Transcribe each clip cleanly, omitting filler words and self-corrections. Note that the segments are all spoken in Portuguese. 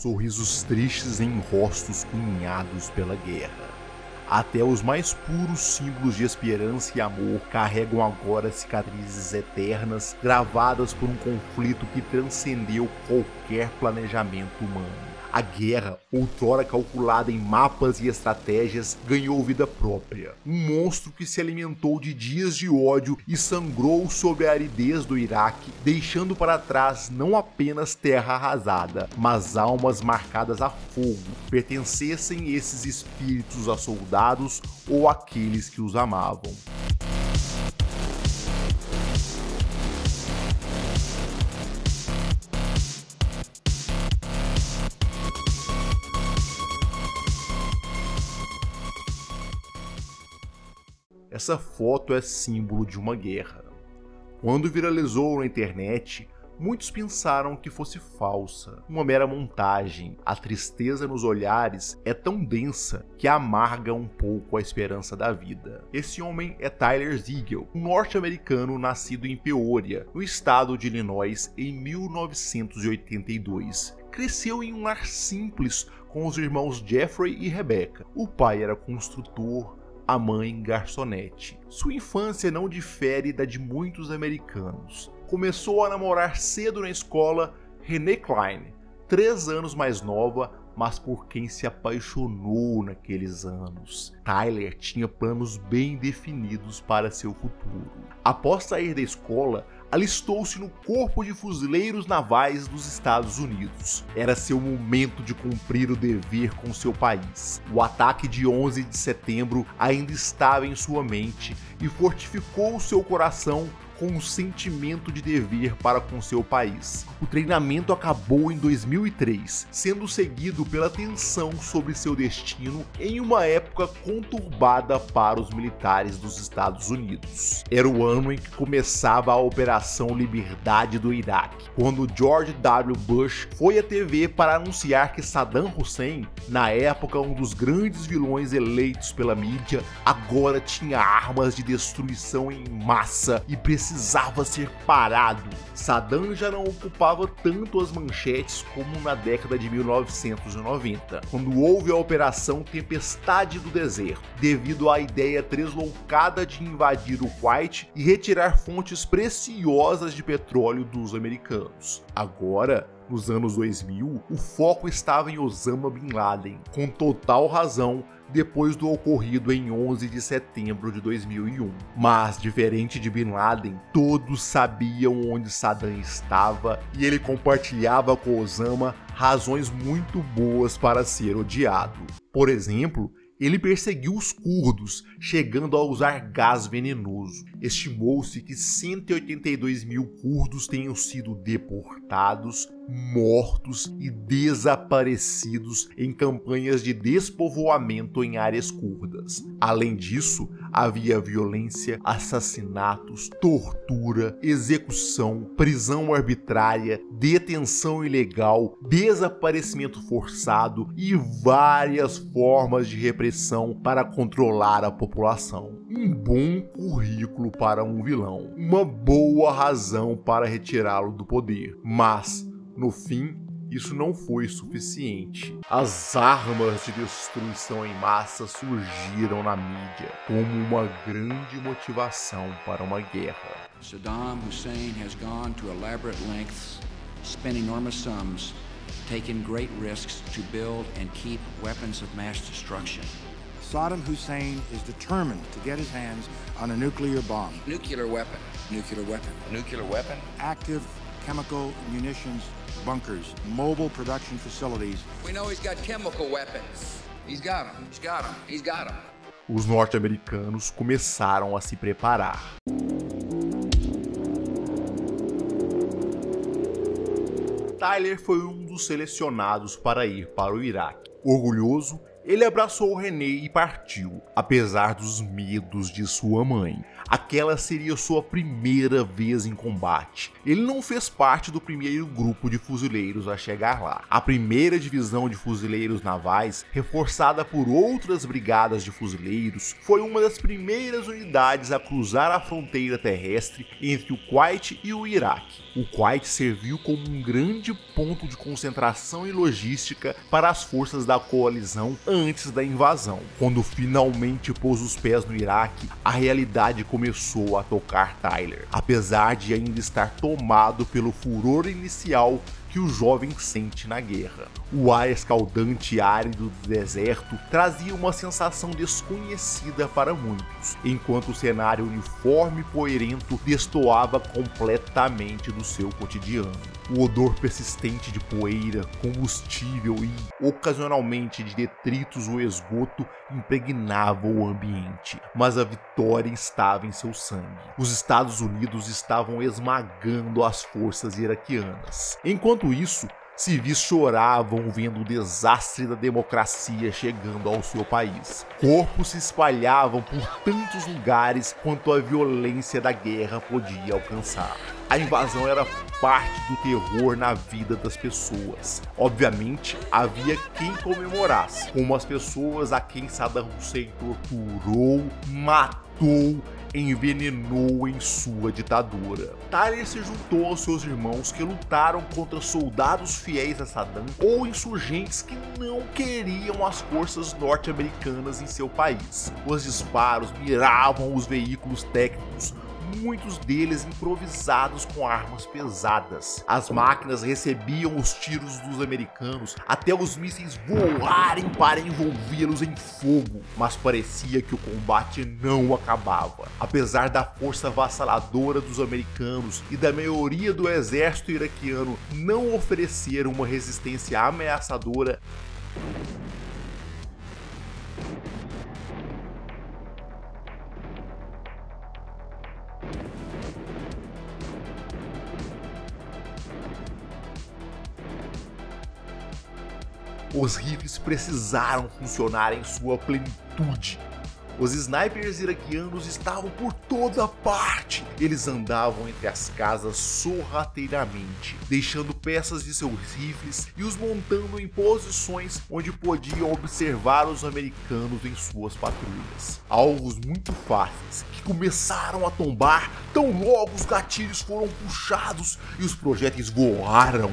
sorrisos tristes em rostos cunhados pela guerra. Até os mais puros símbolos de esperança e amor carregam agora cicatrizes eternas, gravadas por um conflito que transcendeu qualquer planejamento humano. A guerra, outrora calculada em mapas e estratégias, ganhou vida própria. Um monstro que se alimentou de dias de ódio e sangrou sobre a aridez do Iraque, deixando para trás não apenas terra arrasada, mas almas marcadas a fogo, pertencessem esses espíritos a soldados ou àqueles que os amavam. Essa foto é símbolo de uma guerra. Quando viralizou na internet, muitos pensaram que fosse falsa, uma mera montagem. A tristeza nos olhares é tão densa que amarga um pouco a esperança da vida. Esse homem é Tyler Zegel, um norte-americano nascido em Peoria, no estado de Illinois, em 1982. Cresceu em um lar simples com os irmãos Jeffrey e Rebecca. O pai era construtor, a mãe garçonete. Sua infância não difere da de muitos americanos. Começou a namorar cedo na escola Renee Klein, 3 anos mais nova, mas por quem se apaixonou naqueles anos. Tyler tinha planos bem definidos para seu futuro. Após sair da escola, alistou-se no Corpo de Fuzileiros Navais dos Estados Unidos. Era seu momento de cumprir o dever com seu país. O ataque de 11 de setembro ainda estava em sua mente e fortificou seu coração com um sentimento de dever para com seu país. O treinamento acabou em 2003, sendo seguido pela tensão sobre seu destino em uma época conturbada para os militares dos Estados Unidos. Era o ano em que começava a Operação Liberdade do Iraque, quando George W. Bush foi à TV para anunciar que Saddam Hussein, na época um dos grandes vilões eleitos pela mídia, agora tinha armas de destruição em massa e precisava ser parado. Saddam já não ocupava tanto as manchetes como na década de 1990, quando houve a Operação Tempestade do Deserto, devido à ideia tresloucada de invadir o Kuwait e retirar fontes preciosas de petróleo dos americanos. Agora, nos anos 2000, o foco estava em Osama Bin Laden, com total razão, depois do ocorrido em 11 de setembro de 2001. Mas, diferente de Bin Laden, todos sabiam onde Saddam estava e ele compartilhava com Osama razões muito boas para ser odiado. Por exemplo, ele perseguiu os curdos, chegando a usar gás venenoso. Estimou-se que 182 mil curdos tenham sido deportados, mortos e desaparecidos em campanhas de despovoamento em áreas curdas. Além disso, havia violência, assassinatos, tortura, execução, prisão arbitrária, detenção ilegal, desaparecimento forçado e várias formas de repressão para controlar a população. Um bom currículo para um vilão, uma boa razão para retirá-lo do poder, mas no fim, isso não foi suficiente. As armas de destruição em massa surgiram na mídia como uma grande motivação para uma guerra. Saddam Hussein has gone to elaborate lengths, spent enormous sums, taken great risks to build and keep weapons of mass destruction. Saddam Hussein is determined to get his hands on a nuclear bomb. Nuclear weapon. Nuclear weapon. Nuclear weapon. Active chemical munitions bunkers, mobile production facilities. We know he's got chemical weapons. He's got them. He's got them. He's got them. Os norte-americanos começaram a se preparar. Tyler foi um dos selecionados para ir para o Iraque. Orgulhoso, Ele abraçou René e partiu, apesar dos medos de sua mãe. Aquela seria sua primeira vez em combate. Ele não fez parte do primeiro grupo de fuzileiros a chegar lá. A primeira divisão de fuzileiros navais, reforçada por outras brigadas de fuzileiros, foi uma das primeiras unidades a cruzar a fronteira terrestre entre o Kuwait e o Iraque. O Kuwait serviu como um grande ponto de concentração e logística para as forças da coalizão antes da invasão. Quando finalmente pôs os pés no Iraque, a realidade começou a tocar Tyler, apesar de ainda estar tomado pelo furor inicial que o jovem sente na guerra. O ar escaldante e árido do deserto trazia uma sensação desconhecida para muitos, enquanto o cenário uniforme e poeirento destoava completamente do seu cotidiano. O odor persistente de poeira, combustível e, ocasionalmente, de detritos ou esgoto impregnava o ambiente, mas a vitória estava em seu sangue. Os Estados Unidos estavam esmagando as forças iraquianas. Enquanto isso, civis choravam vendo o desastre da democracia chegando ao seu país. Corpos se espalhavam por tantos lugares quanto a violência da guerra podia alcançar. A invasão era parte do terror na vida das pessoas. Obviamente, havia quem comemorasse, como as pessoas a quem Saddam Hussein torturou, matou, envenenou em sua ditadura. Tyler se juntou aos seus irmãos que lutaram contra soldados fiéis a Saddam ou insurgentes que não queriam as forças norte-americanas em seu país. Os disparos miravam os veículos técnicos, muitos deles improvisados com armas pesadas. As máquinas recebiam os tiros dos americanos até os mísseis voarem para envolvê-los em fogo, mas parecia que o combate não acabava. Apesar da força avassaladora dos americanos e da maioria do exército iraquiano não oferecer uma resistência ameaçadora, os rifles precisaram funcionar em sua plenitude. Os snipers iraquianos estavam por toda parte. Eles andavam entre as casas sorrateiramente, deixando peças de seus rifles e os montando em posições onde podiam observar os americanos em suas patrulhas. Alvos muito fáceis que começaram a tombar tão logo os gatilhos foram puxados e os projéteis voaram.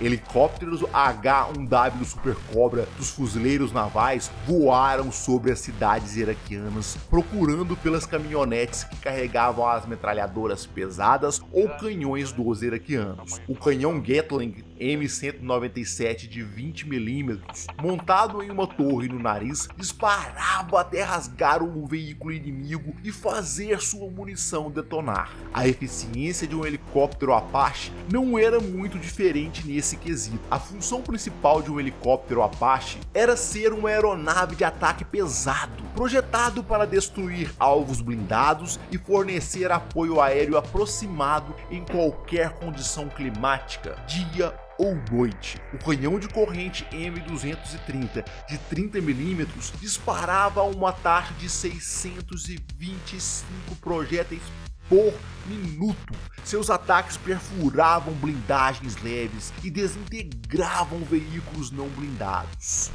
Helicópteros H-1W Super Cobra dos fuzileiros navais voaram sobre as cidades iraquianas, procurando pelas caminhonetes que carregavam as metralhadoras pesadas ou canhões dos iraquianos. O canhão Gatling M197 de 20mm, montado em uma torre no nariz, disparava até rasgar o veículo inimigo e fazer sua munição detonar. A eficiência de um helicóptero Apache não era muito diferente nesse quesito. A função principal de um helicóptero Apache era ser uma aeronave de ataque pesado, projetado para destruir alvos blindados e fornecer apoio aéreo aproximado em qualquer condição climática, dia ou noite. O canhão de corrente M230 de 30mm disparava a uma taxa de 625 projéteis por minuto. Seus ataques perfuravam blindagens leves e desintegravam veículos não blindados.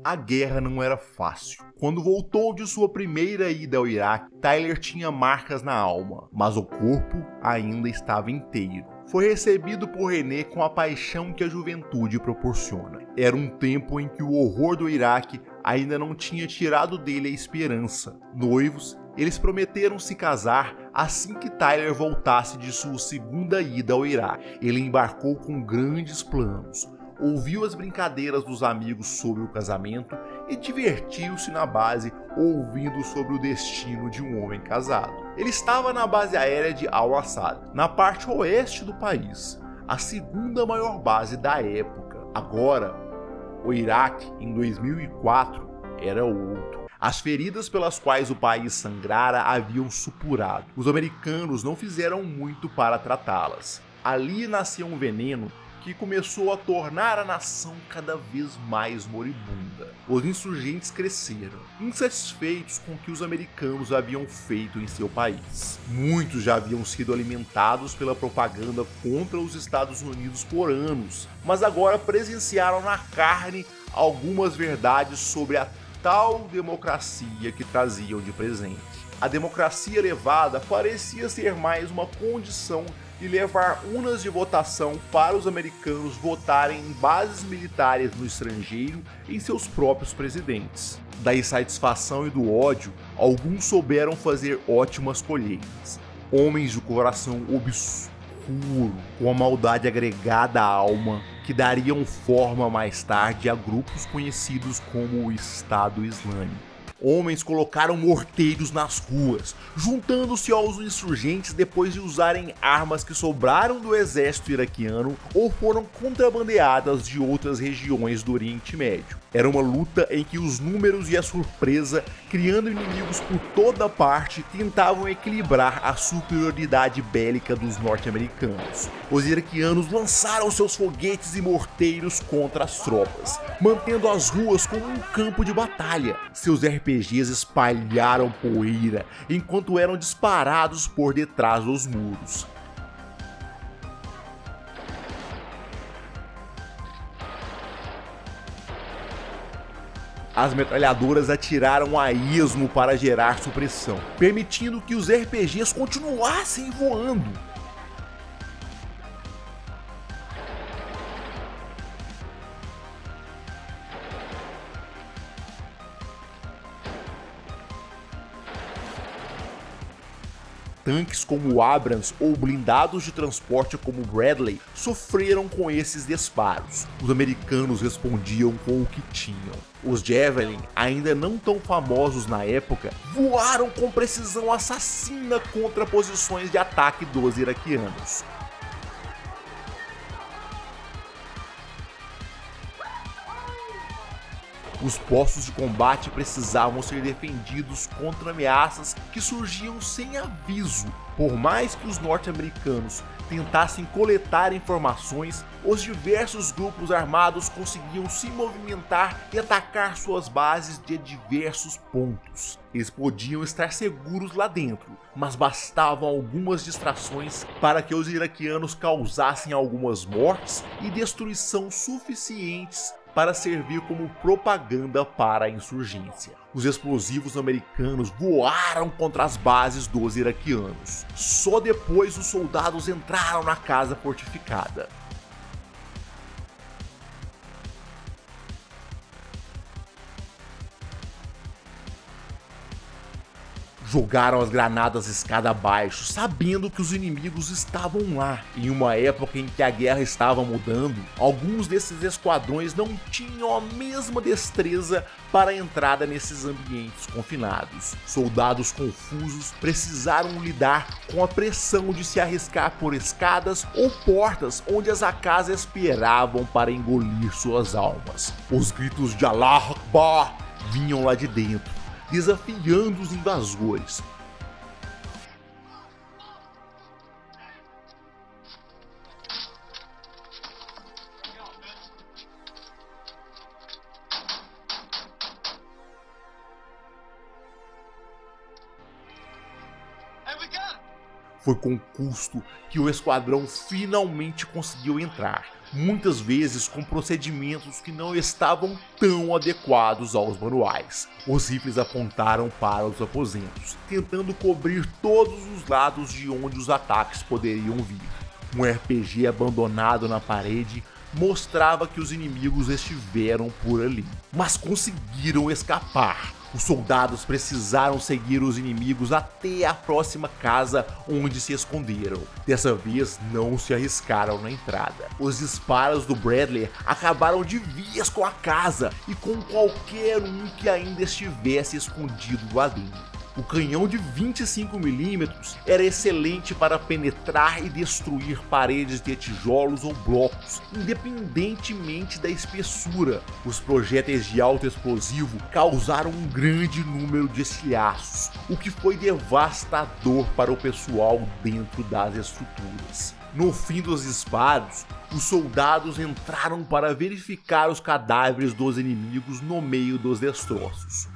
A guerra não era fácil. Quando voltou de sua primeira ida ao Iraque, Tyler tinha marcas na alma, mas o corpo ainda estava inteiro. Foi recebido por René com a paixão que a juventude proporciona. Era um tempo em que o horror do Iraque ainda não tinha tirado dele a esperança. Noivos, eles prometeram se casar assim que Tyler voltasse de sua segunda ida ao Iraque. Ele embarcou com grandes planos, ouviu as brincadeiras dos amigos sobre o casamento e divertiu-se na base ouvindo sobre o destino de um homem casado. Ele estava na base aérea de Al-Assad, na parte oeste do país, a segunda maior base da época. Agora, o Iraque, em 2004, era outro. As feridas pelas quais o país sangrara haviam supurado. Os americanos não fizeram muito para tratá-las. Ali nasceu um veneno que começou a tornar a nação cada vez mais moribunda. Os insurgentes cresceram, insatisfeitos com o que os americanos haviam feito em seu país. Muitos já haviam sido alimentados pela propaganda contra os Estados Unidos por anos, mas agora presenciaram na carne algumas verdades sobre a tal democracia que traziam de presente. A democracia elevada parecia ser mais uma condição de levar urnas de votação para os americanos votarem em bases militares no estrangeiro em seus próprios presidentes. Da insatisfação e do ódio, alguns souberam fazer ótimas colheitas. Homens de coração obscuro, com a maldade agregada à alma, que dariam forma mais tarde a grupos conhecidos como o Estado Islâmico. Homens colocaram morteiros nas ruas, juntando-se aos insurgentes depois de usarem armas que sobraram do exército iraquiano ou foram contrabandeadas de outras regiões do Oriente Médio. Era uma luta em que os números e a surpresa, criando inimigos por toda parte, tentavam equilibrar a superioridade bélica dos norte-americanos. Os iraquianos lançaram seus foguetes e morteiros contra as tropas, mantendo as ruas como um campo de batalha. Seus RPGs espalharam poeira enquanto eram disparados por detrás dos muros. As metralhadoras atiraram a esmo para gerar supressão, permitindo que os RPGs continuassem voando. Tanques como o Abrams ou blindados de transporte como o Bradley sofreram com esses disparos. Os americanos respondiam com o que tinham. Os Javelin, ainda não tão famosos na época, voaram com precisão assassina contra posições de ataque dos iraquianos. Os postos de combate precisavam ser defendidos contra ameaças que surgiam sem aviso. Por mais que os norte-americanos tentassem coletar informações, os diversos grupos armados conseguiam se movimentar e atacar suas bases de diversos pontos. Eles podiam estar seguros lá dentro, mas bastavam algumas distrações para que os iraquianos causassem algumas mortes e destruição suficientes para servir como propaganda para a insurgência. Os explosivos americanos voaram contra as bases dos iraquianos. Só depois os soldados entraram na casa fortificada. Jogaram as granadas escada abaixo, sabendo que os inimigos estavam lá. Em uma época em que a guerra estava mudando, alguns desses esquadrões não tinham a mesma destreza para a entrada nesses ambientes confinados. Soldados confusos precisaram lidar com a pressão de se arriscar por escadas ou portas onde as AKs esperavam para engolir suas almas. Os gritos de Allah Akbar vinham lá de dentro, desafiando os invasores. Foi com custo que o esquadrão finalmente conseguiu entrar, muitas vezes com procedimentos que não estavam tão adequados aos manuais. Os rifles apontaram para os aposentos, tentando cobrir todos os lados de onde os ataques poderiam vir. Um RPG abandonado na parede mostrava que os inimigos estiveram por ali, mas conseguiram escapar. Os soldados precisaram seguir os inimigos até a próxima casa onde se esconderam. Dessa vez não se arriscaram na entrada. Os disparos do Bradley acabaram de vez com a casa e com qualquer um que ainda estivesse escondido lá dentro. O canhão de 25mm era excelente para penetrar e destruir paredes de tijolos ou blocos, independentemente da espessura. Os projéteis de alto explosivo causaram um grande número de estilhaços, o que foi devastador para o pessoal dentro das estruturas. No fim dos disparos, os soldados entraram para verificar os cadáveres dos inimigos no meio dos destroços.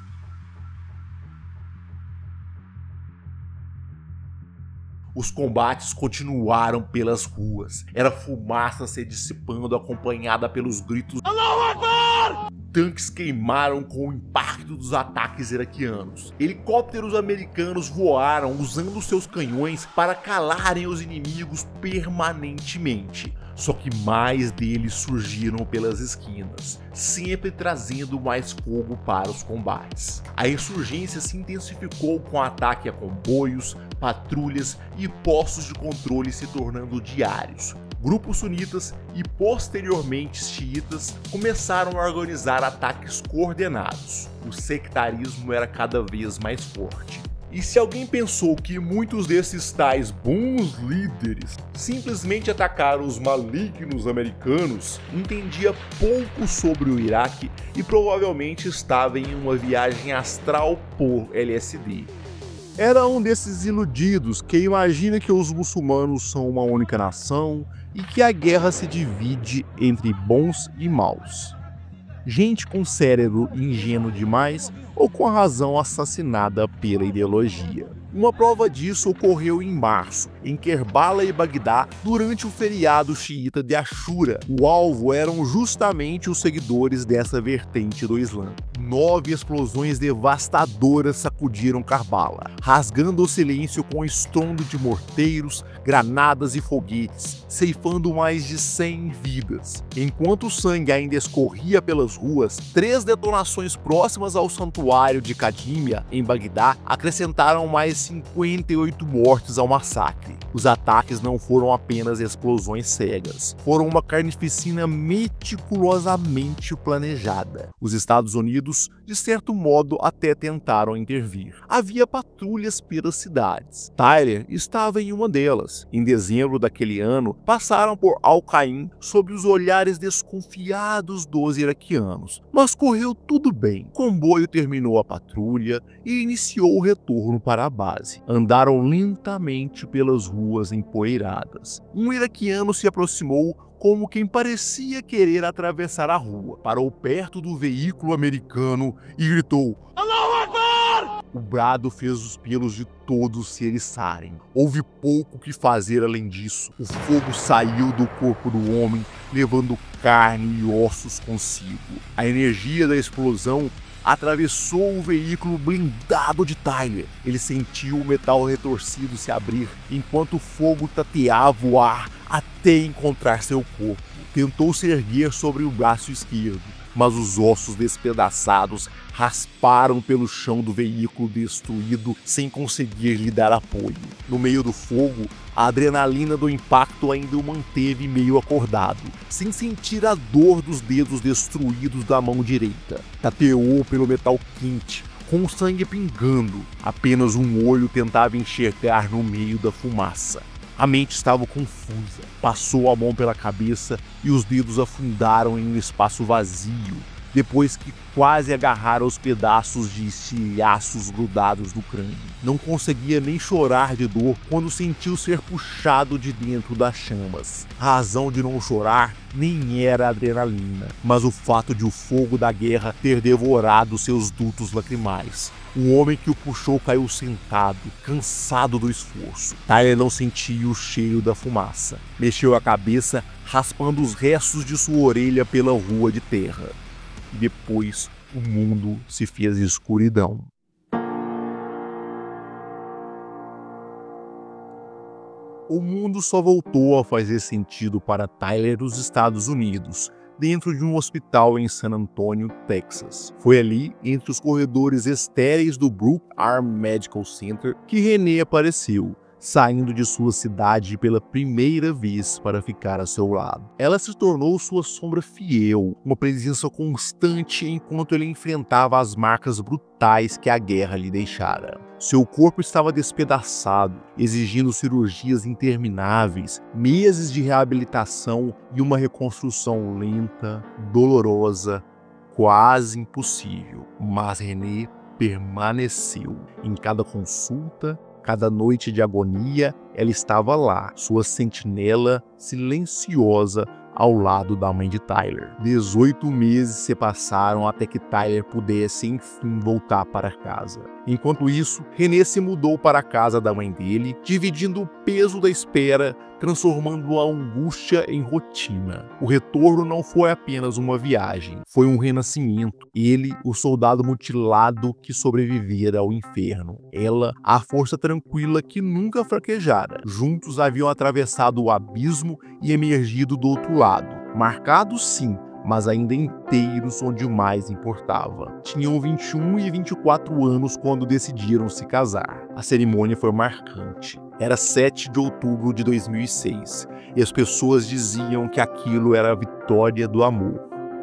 Os combates continuaram pelas ruas. Era fumaça se dissipando, acompanhada pelos gritos "Allahu Akbar!". Tanques queimaram com o impacto dos ataques iraquianos. Helicópteros americanos voaram usando seus canhões para calarem os inimigos permanentemente. Só que mais deles surgiram pelas esquinas, sempre trazendo mais fogo para os combates. A insurgência se intensificou com ataque a comboios, patrulhas e postos de controle se tornando diários. Grupos sunitas e posteriormente xiitas começaram a organizar ataques coordenados. O sectarismo era cada vez mais forte. E se alguém pensou que muitos desses tais bons líderes simplesmente atacaram os malignos americanos, entendia pouco sobre o Iraque e provavelmente estava em uma viagem astral por LSD. Era um desses iludidos que imagina que os muçulmanos são uma única nação e que a guerra se divide entre bons e maus. Gente com cérebro ingênuo demais ou com a razão assassinada pela ideologia. Uma prova disso ocorreu em março, em Kerbala e Bagdá, durante o feriado xiita de Ashura. O alvo eram justamente os seguidores dessa vertente do Islã. 9 explosões devastadoras sacudiram Karbala, rasgando o silêncio com estrondo de morteiros, granadas e foguetes, ceifando mais de 100 vidas. Enquanto o sangue ainda escorria pelas ruas, 3 detonações próximas ao santuário de Kadimia, em Bagdá, acrescentaram mais 58 mortes ao massacre. Os ataques não foram apenas explosões cegas, foram uma carnificina meticulosamente planejada. Os Estados Unidos, de certo modo, até tentaram intervir. Havia patrulhas pelas cidades. Tyler estava em uma delas. Em dezembro daquele ano, passaram por Al-Qaim sob os olhares desconfiados dos iraquianos. Mas correu tudo bem. O comboio terminou a patrulha e iniciou o retorno para a base. Andaram lentamente pelas ruas empoeiradas. Um iraquiano se aproximou como quem parecia querer atravessar a rua. Parou perto do veículo americano e gritou: "Allahu Akbar!". O brado fez os pelos de todos se eriçarem. Houve pouco que fazer além disso. O fogo saiu do corpo do homem, levando carne e ossos consigo. A energia da explosão atravessou o veículo blindado de Tyler. Ele sentiu o metal retorcido se abrir, enquanto o fogo tateava o ar até encontrar seu corpo. Tentou se erguer sobre o braço esquerdo, mas os ossos despedaçados rasparam pelo chão do veículo destruído sem conseguir lhe dar apoio. No meio do fogo, a adrenalina do impacto ainda o manteve meio acordado, sem sentir a dor dos dedos destruídos da mão direita. Tateou pelo metal quente, com o sangue pingando. Apenas um olho tentava enxergar no meio da fumaça. A mente estava confusa. Passou a mão pela cabeça e os dedos afundaram em um espaço vazio, depois que quase agarraram os pedaços de estilhaços grudados no crânio. Não conseguia nem chorar de dor quando sentiu ser puxado de dentro das chamas. A razão de não chorar nem era a adrenalina, mas o fato de o fogo da guerra ter devorado seus dutos lacrimais. O homem que o puxou caiu sentado, cansado do esforço. Tyler não sentia o cheiro da fumaça. Mexeu a cabeça, raspando os restos de sua orelha pela rua de terra. E depois o mundo se fez escuridão. O mundo só voltou a fazer sentido para Tyler nos Estados Unidos, dentro de um hospital em San Antonio, Texas. Foi ali, entre os corredores estéreis do Brooke Army Medical Center, que Renee apareceu, saindo de sua cidade pela primeira vez para ficar a seu lado. Ela se tornou sua sombra fiel, uma presença constante enquanto ele enfrentava as marcas brutais que a guerra lhe deixara. Seu corpo estava despedaçado, exigindo cirurgias intermináveis, meses de reabilitação e uma reconstrução lenta, dolorosa, quase impossível. Mas René permaneceu. Em cada consulta, cada noite de agonia, ela estava lá, sua sentinela silenciosa ao lado da mãe de Tyler. 18 meses se passaram até que Tyler pudesse enfim voltar para casa. Enquanto isso, René se mudou para a casa da mãe dele, dividindo o peso da espera, transformando a angústia em rotina. O retorno não foi apenas uma viagem, foi um renascimento. Ele, o soldado mutilado que sobrevivera ao inferno. Ela, a força tranquila que nunca fraquejara. Juntos haviam atravessado o abismo e emergido do outro lado. Marcados sim, mas ainda inteiros onde o mais importava. Tinham 21 e 24 anos quando decidiram se casar. A cerimônia foi marcante. Era 7 de outubro de 2006 e as pessoas diziam que aquilo era a vitória do amor.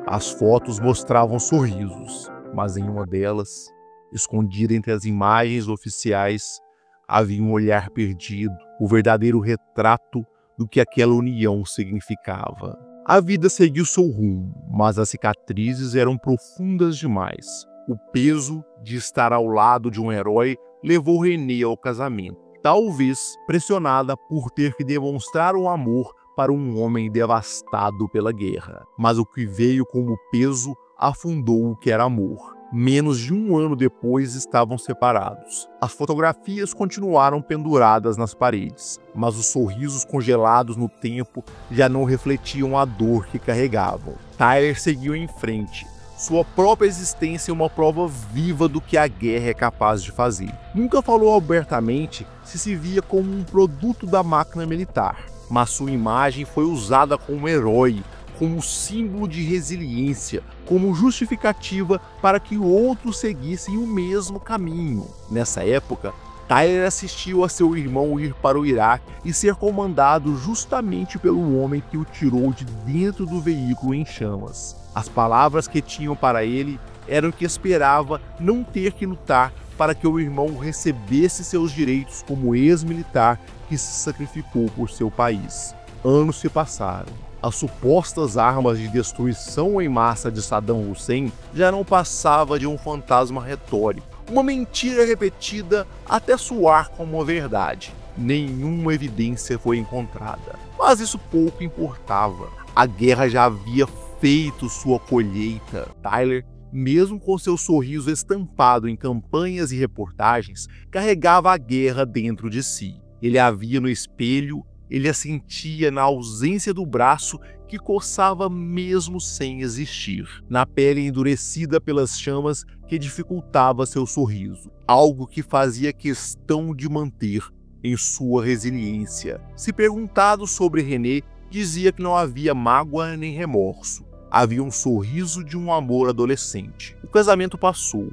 As fotos mostravam sorrisos, mas em uma delas, escondida entre as imagens oficiais, havia um olhar perdido, o verdadeiro retrato do que aquela união significava. A vida seguiu seu rumo, mas as cicatrizes eram profundas demais. O peso de estar ao lado de um herói levou René ao casamento, talvez pressionada por ter que demonstrar o amor para um homem devastado pela guerra. Mas o que veio como peso afundou o que era amor. Menos de um ano depois estavam separados. As fotografias continuaram penduradas nas paredes, mas os sorrisos congelados no tempo já não refletiam a dor que carregavam. Tyler seguiu em frente, sua própria existência é uma prova viva do que a guerra é capaz de fazer. Nunca falou abertamente se via como um produto da máquina militar, mas sua imagem foi usada como herói, como símbolo de resiliência, como justificativa para que outros seguissem o mesmo caminho. Nessa época, Tyler assistiu a seu irmão ir para o Iraque e ser comandado justamente pelo homem que o tirou de dentro do veículo em chamas. As palavras que tinham para ele eram que esperava não ter que lutar para que o irmão recebesse seus direitos como ex-militar que se sacrificou por seu país. Anos se passaram. As supostas armas de destruição em massa de Saddam Hussein já não passava de um fantasma retórico, uma mentira repetida até soar como uma verdade. Nenhuma evidência foi encontrada, mas isso pouco importava. A guerra já havia feito sua colheita. Tyler, mesmo com seu sorriso estampado em campanhas e reportagens, carregava a guerra dentro de si. Ele a via no espelho, ele a sentia na ausência do braço que coçava mesmo sem existir, na pele endurecida pelas chamas que dificultava seu sorriso, algo que fazia questão de manter em sua resiliência. Se perguntado sobre René, dizia que não havia mágoa nem remorso. Havia um sorriso de um amor adolescente. O casamento passou.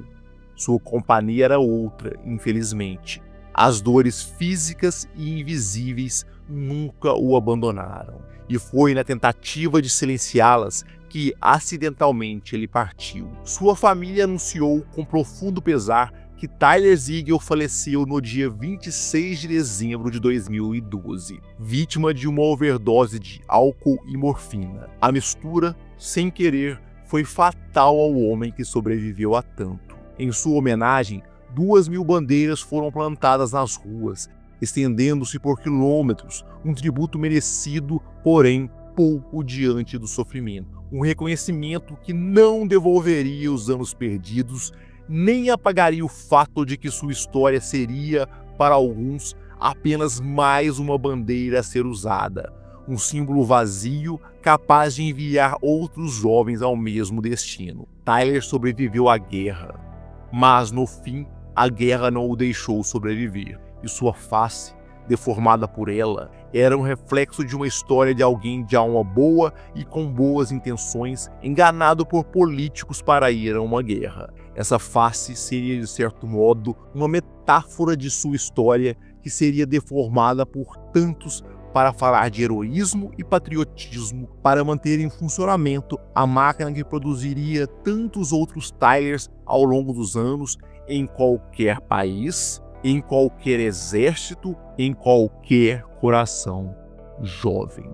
Sua companhia era outra, infelizmente. As dores físicas e invisíveis nunca o abandonaram. E foi na tentativa de silenciá-las que, acidentalmente, ele partiu. Sua família anunciou com profundo pesar que Tyler Ziegel faleceu no dia 26 de dezembro de 2012, vítima de uma overdose de álcool e morfina. A mistura, sem querer, foi fatal ao homem que sobreviveu a tanto. Em sua homenagem, 2.000 bandeiras foram plantadas nas ruas, estendendo-se por quilômetros, um tributo merecido, porém pouco diante do sofrimento. Um reconhecimento que não devolveria os anos perdidos, nem apagaria o fato de que sua história seria, para alguns, apenas mais uma bandeira a ser usada, um símbolo vazio capaz de enviar outros jovens ao mesmo destino. Tyler sobreviveu à guerra, mas no fim, a guerra não o deixou sobreviver, e sua face, deformada por ela, era um reflexo de uma história de alguém de alma boa e com boas intenções, enganado por políticos para ir a uma guerra. Essa face seria, de certo modo, uma metáfora de sua história que que seria deformada por tantos para falar de heroísmo e patriotismo para manter em funcionamento a máquina que produziria tantos outros Tylers ao longo dos anos em qualquer país, em qualquer exército, em qualquer coração jovem.